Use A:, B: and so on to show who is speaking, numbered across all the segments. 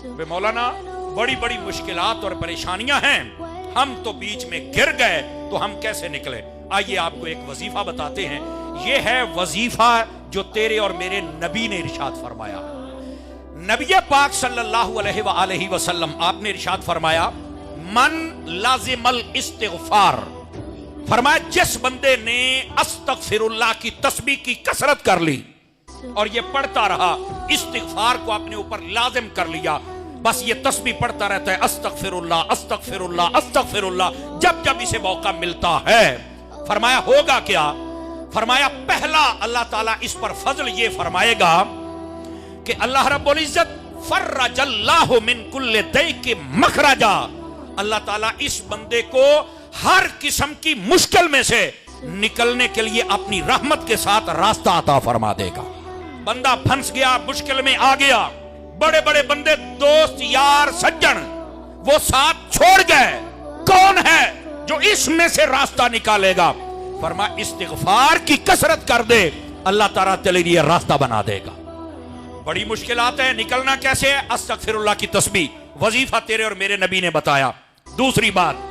A: बे मौलाना बड़ी बड़ी मुश्किलात और परेशानियां हैं, हम तो बीच में गिर गए तो हम कैसे निकले? आइए आपको एक वजीफा बताते हैं। ये है वजीफा जो तेरे और मेरे नबी ने इरशाद फरमाया। नबी पाक सल्लल्लाहु अलैहि वसल्लम आपने इरशाद फरमाया, मन लाजिमल इस्तिगफार, फरमाया जिस बंदे ने अस्तगफिरुल्लाह की तस्बीह की कसरत कर ली और ये पढ़ता रहा, इस्तिगफार को अपने ऊपर लाजिम कर लिया, बस ये तस्बीह पढ़ता रहता है, अस्तगफिरुल्लाह अस्तगफिरुल्लाह अस्तगफिरुल्लाह, जब जब इसे मौका मिलता है, फरमाया होगा क्या? फरमाया पहला अल्लाह ताला इस पर फजल ये फरमाएगा कि अल्लाह रब्बुल इज्जत फर्रजल्लाहु मिन कुल्li दैक़ि मखरजा, अल्लाह ताला इस बंदे को हर किस्म की मुश्किल में से निकलने के लिए अपनी रहमत के साथ रास्ता अता फरमा देगा। बंदा फंस गया, मुश्किल में आ गया, बड़े बड़े बंदे, दोस्त यार सज्जन वो साथ छोड़ गए, कौन है जो इसमें से रास्ता निकालेगा? फरमा इस्तिगफार की कसरत कर दे, अल्लाह ताला तेरे लिए रास्ता बना देगा। बड़ी मुश्किलात है, निकलना कैसे है? अस्तगफिरुल्लाह की तस्बीह, वजीफा तेरे और मेरे नबी ने बताया। दूसरी बात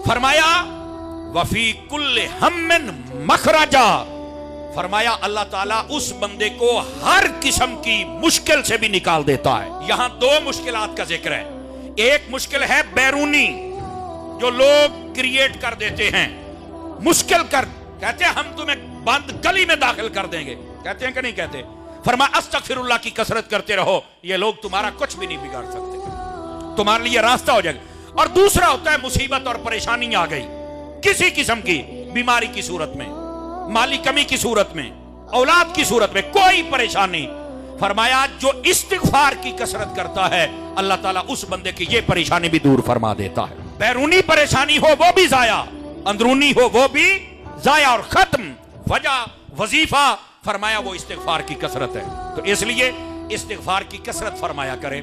A: फरमाया वफी कुल्ले हम्मिन मखरजा, फरमाया अल्लाह ताला उस बंदे को हर किस्म की मुश्किल से भी निकाल देता है। यहां दो मुश्किलात का जिक्र है। एक मुश्किल है बैरूनी, जो लोग क्रिएट कर देते हैं, मुश्किल कर कहते हैं हम तुम्हें बंद गली में दाखिल कर देंगे, कहते हैं कि नहीं कहते? फरमाया अस्तगफिरुल्लाह की कसरत करते रहो, ये लोग तुम्हारा कुछ भी नहीं बिगाड़ सकते, तुम्हारे लिए रास्ता हो जाएगा। और दूसरा होता है मुसीबत और परेशानी आ गई, किसी किस्म की बीमारी की सूरत में, माली कमी की सूरत में, औलाद की सूरत में, कोई परेशानी, फरमाया जो इस्तिगफार की कसरत करता है अल्लाह ताला उस बंदे की ये परेशानी भी दूर फरमा देता है। बैरूनी परेशानी हो वो भी जाया, अंदरूनी हो वो भी जाया और खत्म। वजह वजीफा फरमाया वो इस्तिगफार की कसरत है, तो इसलिए इस्तिगफार की कसरत फरमाया करें।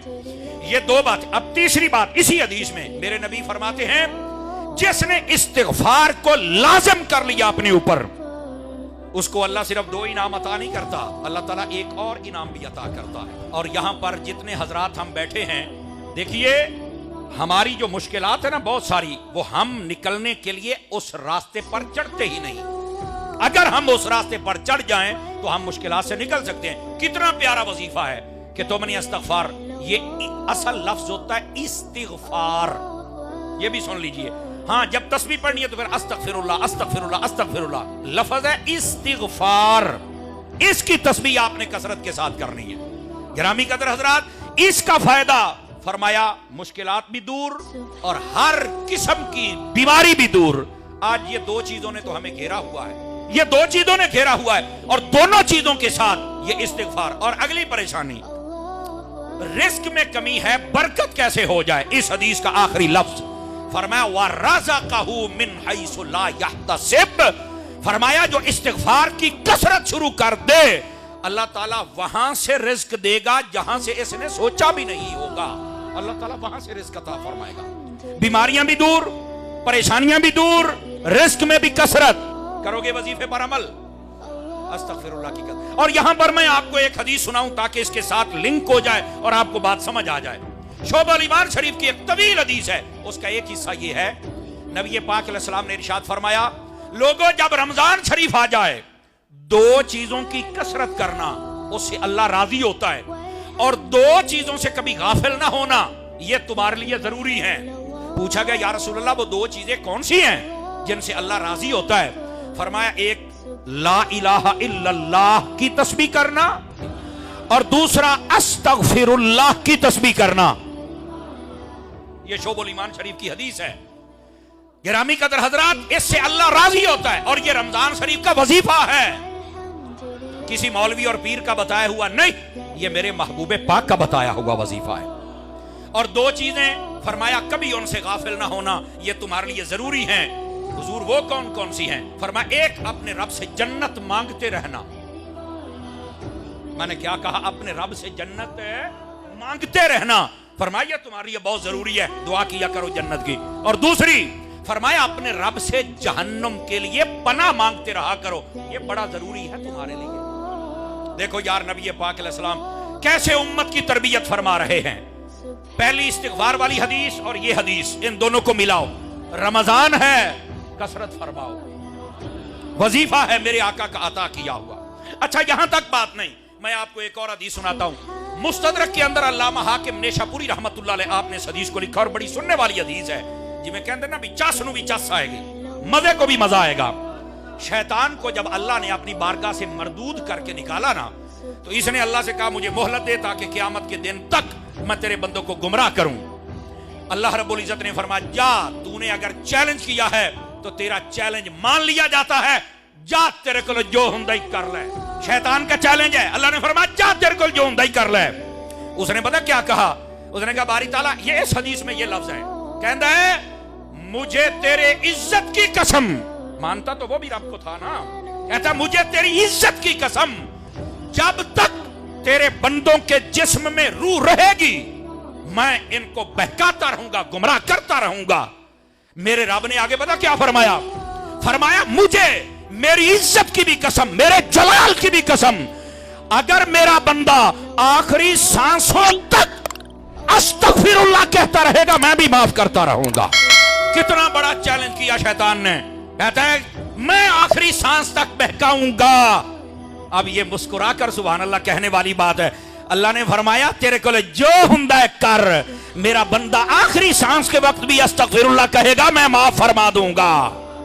A: ये दो बात। अब तीसरी बात, इसी हदीस में मेरे नबी फरमाते हैं जिसने इस्तिगफार को लाजिम कर लिया अपने ऊपर, उसको अल्लाह सिर्फ दो इनाम अता नहीं करता, अल्लाह ताला एक और इनाम भी अता करता है। और यहां पर जितने हजरात हम बैठे हैं, देखिए हमारी जो मुश्किलात है ना बहुत सारी, वो हम निकलने के लिए उस रास्ते पर चढ़ते ही नहीं। अगर हम उस रास्ते पर चढ़ जाएं तो हम मुश्किलात से निकल सकते हैं। कितना प्यारा वजीफा है कि तुमने इस्तगफार, ये असल लफ्ज होता है इस्तिगफार, ये भी सुन लीजिए। हाँ, जब तस्बीह पढ़नी है तो फिर अस्तगफिरुल्लाह अस्तगफिरुल्लाह अस्तगफिरुल्लाह, लफ्ज है इस्तिगफार, इसकी तस्बीह आपने कसरत के साथ करनी है। गिरामी कदर हजरात, इसका फायदा फरमाया मुश्किलात भी दूर और हर किस्म की बीमारी भी दूर। आज ये दो चीजों ने तो हमें घेरा हुआ है, ये दो चीजों ने घेरा हुआ है, और दोनों चीजों के साथ ये इस्तिगफार। और अगली परेशानी रिस्क में कमी है, बरकत कैसे हो जाए? इस हदीस का आखिरी लफ्ज फरमाया वरज़क़हू मिन हैसु ला यहतसिब, फरमाया जो इस्तिगफार की कसरत शुरू कर दे अल्लाह ताला वहां से रिस्क देगा जहां से इसने सोचा भी नहीं होगा। अल्लाह ताला वहां से रिस्क अता फरमाएगा। बीमारियां भी दूर, परेशानियां भी दूर, रिस्क में भी कसरत। करोगे वजीफे पर अमल, अस्तगफिरुल्लाह की कसरत। और यहां पर मैं आपको एक हदीस सुनाऊं ताकि इसके साथ लिंक हो जाए और आपको बात समझ आ जाए। शोबल ईमान शरीफ की एक तवील हदीस है, उसका एक हिस्सा ये है, नबी पाक अलैहिस्सलाम ने इरशाद फरमाया, लोगों जब रमजान शरीफ आ जाए दो चीजों की कसरत करना, उससे अल्लाह राजी होता है, और दो चीजों से कभी गाफिल ना होना, ये तुम्हारे लिए जरूरी है। पूछा गया या रसूल अल्लाह वो दो चीजें कौन सी हैं जिनसे अल्लाह राजी होता है? फरमाया एक ला इलाहा इल्लल्लाह की तस्बीह करना और दूसरा अस्तगफिरुल्लाह की तस्बीह करना। यह शोबुल ईमान शरीफ की हदीस है। गिरामी कदर हजरात, इससे अल्लाह राजी होता है और यह रमजान शरीफ का वजीफा है, किसी मौलवी और पीर का बताया हुआ नहीं, यह मेरे महबूबे पाक का बताया हुआ वजीफा है। और दो चीजें फरमाया कभी उनसे गाफिल ना होना, यह तुम्हारे लिए जरूरी है। हुजूर वो कौन कौन सी हैं? फरमाया एक अपने रब से जन्नत मांगते रहना। मैंने क्या कहा? अपने रब से जन्नत मांगते रहना। फरमाया तुम्हारे लिए बहुत जरूरी है, दुआ किया करो जन्नत की। और दूसरी फरमाया अपने रब से जहन्नुम के लिए पनाह मांगते रहा करो, ये बड़ा जरूरी है तुम्हारे लिए। देखो यार, नबी पाक अलैहिस्सलाम कैसे उम्मत की तरबियत फरमा रहे हैं। पहली इस्तिग़फ़ार वाली हदीस और ये हदीस, इन दोनों को मिलाओ। रमजान है, कसरत फरमाओ, वजीफा है मेरे आका का अता किया हुआ। अच्छा, यहां तक बात नहीं, मैं आपको एक और हदीस सुनाता हूं। मुस्तदरक के अंदर अल्लामा हाकिम नेशापुरी रहमतुल्लाह अलैह आपने इस हदीस को लिखा और बड़ी सुनने वाली हदीस है, जिमें कहते ना भी चस नू भी चस आएगी, मजे को भी मजा आएगा। शैतान को जब अल्लाह ने अपनी बारगाह से मरदूद करके निकाला ना, तो इसने अल्लाह से कहा मुझे मोहलत दे ताकि क़यामत के दिन तक मैं तेरे बंदों को गुमराह करूं। अल्लाह रब्बुल इज्जत ने फरमाया, जा, तूने अगर चैलेंज किया है तो तेरा चैलेंज मान लिया जाता है, जा तेरे को जो हुंदा ही कर ले। शैतान का चैलेंज है, अल्लाह ने फरमाया जा तेरे को जो हुंदा ही कर ले। उसने पता क्या कहा? उसने कहा बारी ताला, ये इस हदीस में ये लफ्ज है, कहता है मुझे तेरे इज्जत की कसम, मानता तो वो भी रब को था ना, कहता मुझे तेरी इज्जत की कसम, जब तक तेरे बंदों के जिस्म में रूह रहेगी मैं इनको बहकाता रहूंगा, गुमराह करता रहूंगा। मेरे रब ने आगे पता क्या फरमाया? फरमाया मुझे मेरी इज्जत की भी कसम, मेरे जलाल की भी कसम, अगर मेरा बंदा आखिरी सांसों तक अस्तगफिरुल्लाह कहता रहेगा मैं भी माफ करता रहूंगा। कितना बड़ा चैलेंज किया शैतान ने, कहता है मैं आखिरी सांस तक बहकाऊंगा। अब ये मुस्कुराकर सुभान अल्लाह कहने वाली बात है। अल्लाह ने फरमाया तेरे को जो हुंदा है कर, मेरा बंदा आखिरी सांस के वक्त भी अस्तगफिरुल्लाह कहेगा मैं माफ फरमा दूंगा।